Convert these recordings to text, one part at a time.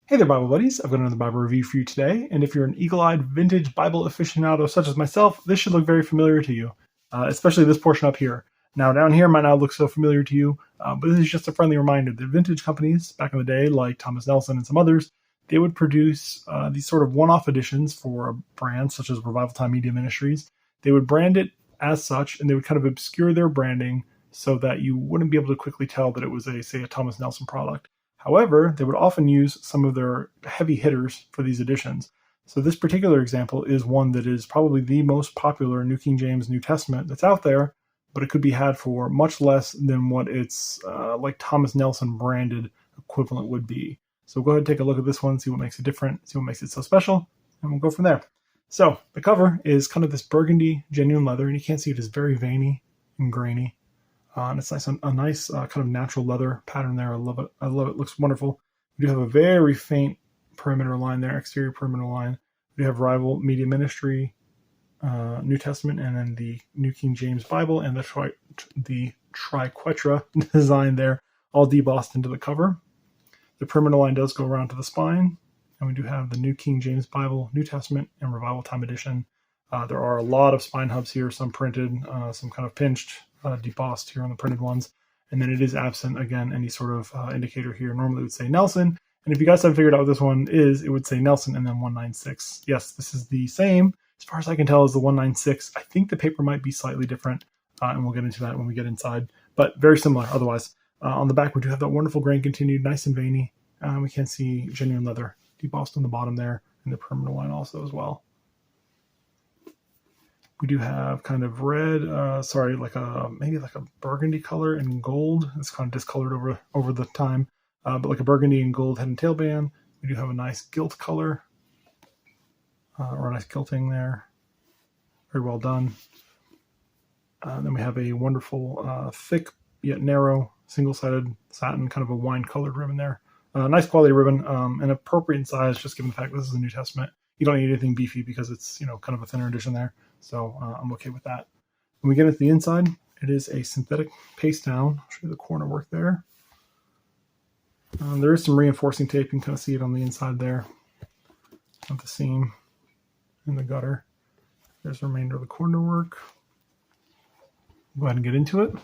Hey there, Bible buddies. I've got another Bible review for you today, and if you're an eagle-eyed vintage Bible aficionado such as myself, this should look very familiar to you, especially this portion up here. Now, down here might not look so familiar to you, but this is just a friendly reminder that vintage companies back in the day, like Thomas Nelson and some others, they would produce these sort of one-off editions for brands such as Revivaltime Media Ministries. They would brand it as such, and they would kind of obscure their branding so that you wouldn't be able to quickly tell that it was a Thomas Nelson product. However, they would often use some of their heavy hitters for these editions. So this particular example is one that is probably the most popular New King James New Testament that's out there, but it could be had for much less than what its like Thomas Nelson branded equivalent would be. So go ahead and take a look at this one, see what makes it different, see what makes it so special, and we'll go from there. So the cover is kind of this burgundy genuine leather, and you can't see it is very veiny and grainy. And it's a nice kind of natural leather pattern there. I love it. It looks wonderful. We do have a very faint perimeter line there, exterior perimeter line. We have Rival Media Ministry, New Testament, and then the New King James Bible and the triquetra design there, all debossed into the cover. The perimeter line does go around to the spine, and we do have the New King James Bible, New Testament, and Revival Time Edition. There are a lot of spine hubs here, some printed, some kind of pinched, debossed here on the printed ones, and then it is absent again any sort of indicator here. Normally it would say Nelson, and if you guys haven't figured out what this one is, it would say Nelson and then 196. Yes, this is the same as far as I can tell as the 196. I think the paper might be slightly different, and we'll get into that when we get inside, but very similar otherwise. On the back we do have that wonderful grain continued, nice and veiny. We can see genuine leather debossed on the bottom there, and the perimeter line also as well. We do have kind of red, maybe like a burgundy color and gold. It's kind of discolored over the time, but like a burgundy and gold head and tail band. We do have a nice gilt color, or a nice gilting there. Very well done. Then we have a wonderful, thick yet narrow, single-sided satin, kind of a wine-colored ribbon there. Nice quality ribbon, and appropriate in size, just given the fact this is a New Testament. You don't need anything beefy because it's, kind of a thinner edition there. So I'm okay with that. When we get into the inside, it is a synthetic paste down. I'll show you the corner work there. There is some reinforcing tape. You can kind of see it on the inside there of the seam and the gutter. There's the remainder of the corner work. Go ahead and get into it.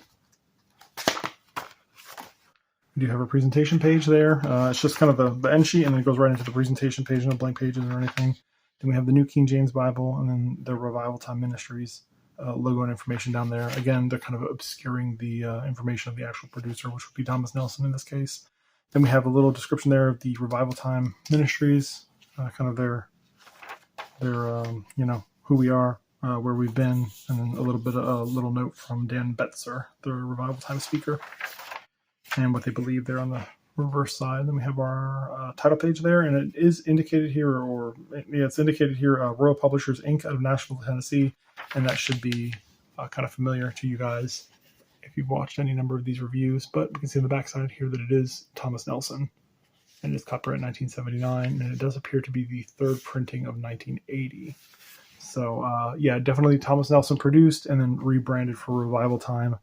We do have a presentation page there. It's just kind of the end sheet, and then it goes right into the presentation page, no blank pages or anything. Then we have the New King James Bible, and then the Revivaltime Ministries logo and information down there. Again, they're kind of obscuring the information of the actual producer, which would be Thomas Nelson in this case. Then we have a little description there of the Revivaltime Ministries, kind of their who we are, where we've been, and then a little note from Dan Betzer, the Revivaltime speaker, and what they believe there on the reverse side. Then we have our title page there, and it is indicated here, it's indicated here, Royal Publishers Inc. out of Nashville, Tennessee, and that should be kind of familiar to you guys if you've watched any number of these reviews. But we can see on the back side here that it is Thomas Nelson, and it's copyright 1979, and it does appear to be the third printing of 1980. So yeah, definitely Thomas Nelson produced and then rebranded for Revivaltime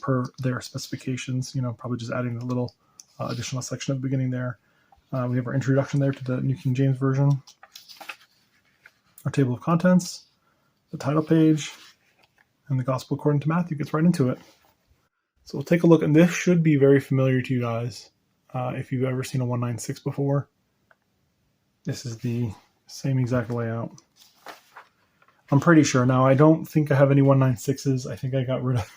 per their specifications. Probably just adding a little additional section at the beginning there. We have our introduction there to the New King James Version, our table of contents, the title page, and the Gospel according to Matthew gets right into it. So we'll take a look, and this should be very familiar to you guys if you've ever seen a 196 before. This is the same exact layout. I'm pretty sure. Now, I don't think I have any 196s. I think I got rid of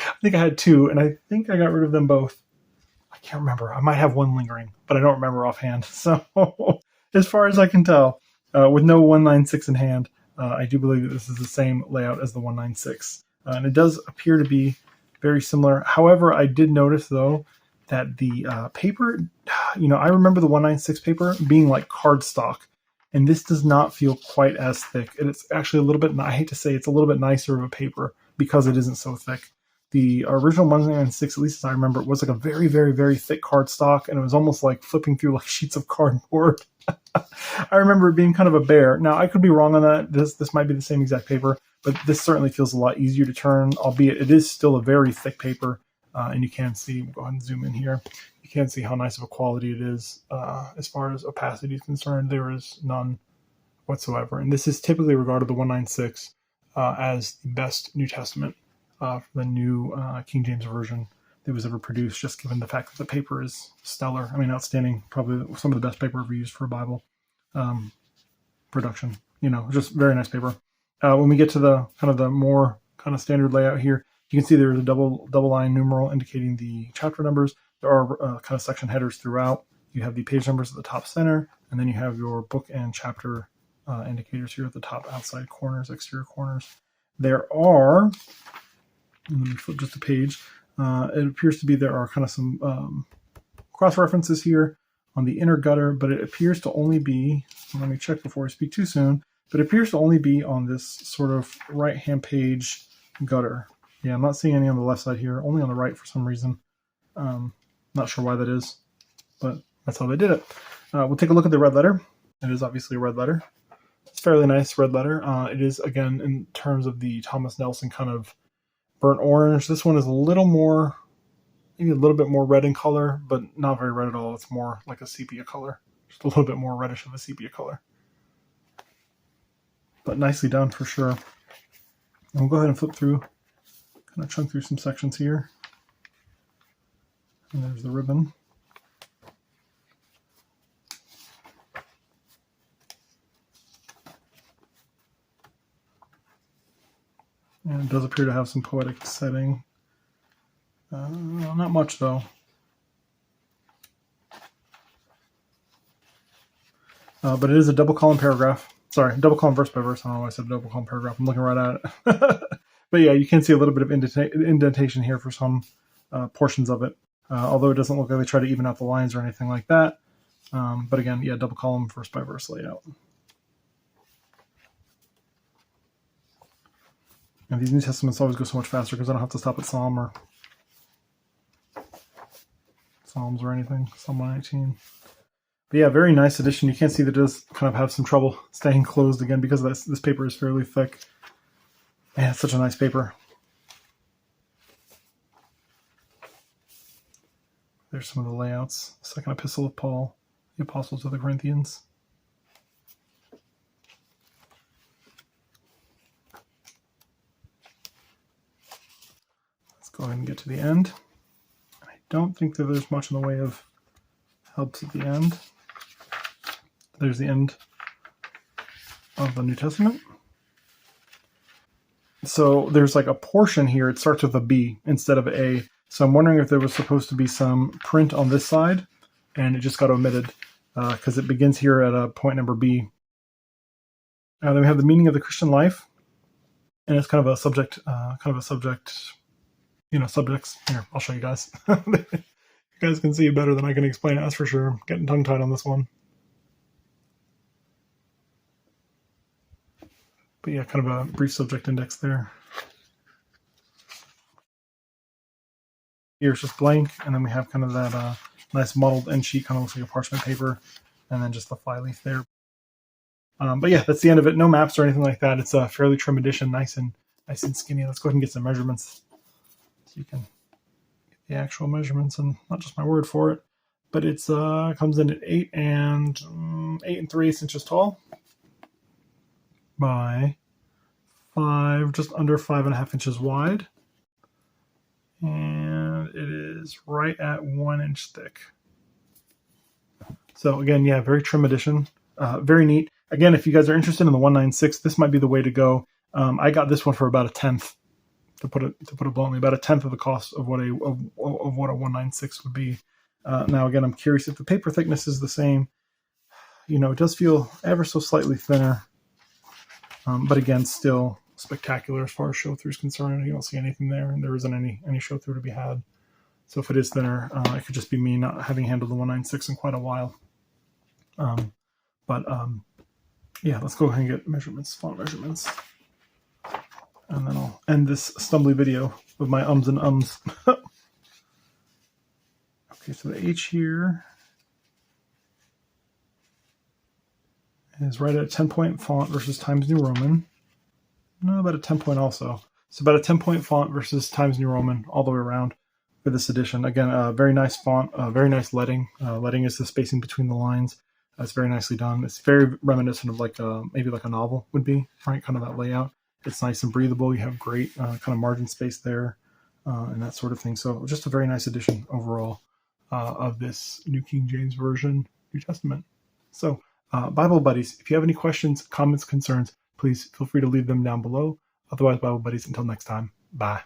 I think I had two, and I think I got rid of them both. I can't remember. I might have one lingering, but I don't remember offhand. So as far as I can tell, with no 196 in hand, I do believe that this is the same layout as the 196. And it does appear to be very similar. However, I did notice, though, that the paper, I remember the 196 paper being like cardstock, and this does not feel quite as thick. And it's actually a little bit, I hate to say, it's a little bit nicer of a paper because it isn't so thick. The original 196, at least as I remember, it was like a very, very, very thick cardstock, and it was almost like flipping through like sheets of cardboard. I remember it being kind of a bear. Now, I could be wrong on that. This might be the same exact paper, but this certainly feels a lot easier to turn, albeit it is still a very thick paper. And you can see, go ahead and zoom in here, you can see how nice of a quality it is. As far as opacity is concerned, there is none whatsoever. And this is typically regarded, the 196, as the best New Testament, the new King James Version that was ever produced, just given the fact that the paper is stellar. I mean, outstanding, probably some of the best paper ever used for a Bible production. Just very nice paper. When we get to the more standard layout here, you can see there's a double line numeral indicating the chapter numbers. There are section headers throughout. You have the page numbers at the top center, and then you have your book and chapter indicators here at the top outside corners, exterior corners. There are, let me flip just a page. It appears to be there are some cross references here on the inner gutter, but it appears to only be, let me check before I speak too soon, but it appears to only be on this sort of right-hand page gutter. Yeah, I'm not seeing any on the left side here, only on the right for some reason. Not sure why that is, but that's how they did it. We'll take a look at the red letter. It is obviously a red letter. It's a fairly nice red letter. It is, again, in terms of the Thomas Nelson kind of burnt orange. This one is a little more, maybe a little bit more red in color, but not very red at all. It's more like a sepia color. Just a little bit more reddish of a sepia color. But nicely done for sure. And we'll go ahead and flip through, kind of chunk through some sections here. And there's the ribbon. And it does appear to have some poetic setting. Not much though. But it is a double column paragraph. Sorry, double column verse by verse. I don't know why I said double column paragraph. I'm looking right at it. But yeah, you can see a little bit of indentation here for some portions of it. Although it doesn't look like they try to even out the lines or anything like that. But again, yeah, double column verse by verse layout. And these New Testaments always go so much faster because I don't have to stop at Psalm or Psalms or anything. Psalm 119. But yeah, very nice edition. You can see that it does kind of have some trouble staying closed again because this paper is fairly thick. Man, it's such a nice paper. There's some of the layouts. Second epistle of Paul, the Apostle to the Corinthians. Let's go ahead and get to the end. I don't think that there's much in the way of helps at the end. There's the end of the New Testament. So there's like a portion here. It starts with a B instead of A. So I'm wondering if there was supposed to be some print on this side, and it just got omitted because it begins here at a point number B. Then we have the meaning of the Christian life, and it's kind of a subject, subjects. Here, I'll show you guys. You guys can see it better than I can explain it, that's for sure. I'm getting tongue-tied on this one. But yeah, kind of a brief subject index there. Here it's just blank, and then we have kind of that nice mottled end sheet, kind of looks like a parchment paper, and then just the flyleaf there. But yeah, that's the end of it. No maps or anything like that. It's a fairly trim edition, nice and skinny. Let's go ahead and get some measurements so you can get the actual measurements and not just my word for it. But it's comes in at 8 and 3/8 inches tall by 5, just under 5.5 inches wide. And it is right at 1 inch thick. So again, yeah, very trim edition, very neat. Again, if you guys are interested in the 196, this might be the way to go. I got this one for about 1/10, to put it bluntly, about 1/10 of the cost of what a 196 would be. Now again, I'm curious if the paper thickness is the same. It does feel ever so slightly thinner, but again, still spectacular as far as show through is concerned. You don't see anything there, and there isn't any show through to be had. So if it is thinner, it could just be me not having handled the 196 in quite a while. Yeah, let's go ahead and get measurements, font measurements, and then I'll end this stumbly video with my ums and ums. Okay, so the H here is right at a 10-point font versus Times New Roman. No, about a 10-point also. So about a 10-point font versus Times New Roman all the way around. for this edition. Again, very nice font, very nice leading. Leading is the spacing between the lines. It's very nicely done. It's very reminiscent of maybe like a novel would be, right? Kind of that layout. It's nice and breathable. You have great kind of margin space there and that sort of thing. So just a very nice edition overall of this New King James Version New Testament. So Bible Buddies, if you have any questions, comments, concerns, please feel free to leave them down below. Otherwise, Bible Buddies, until next time, bye.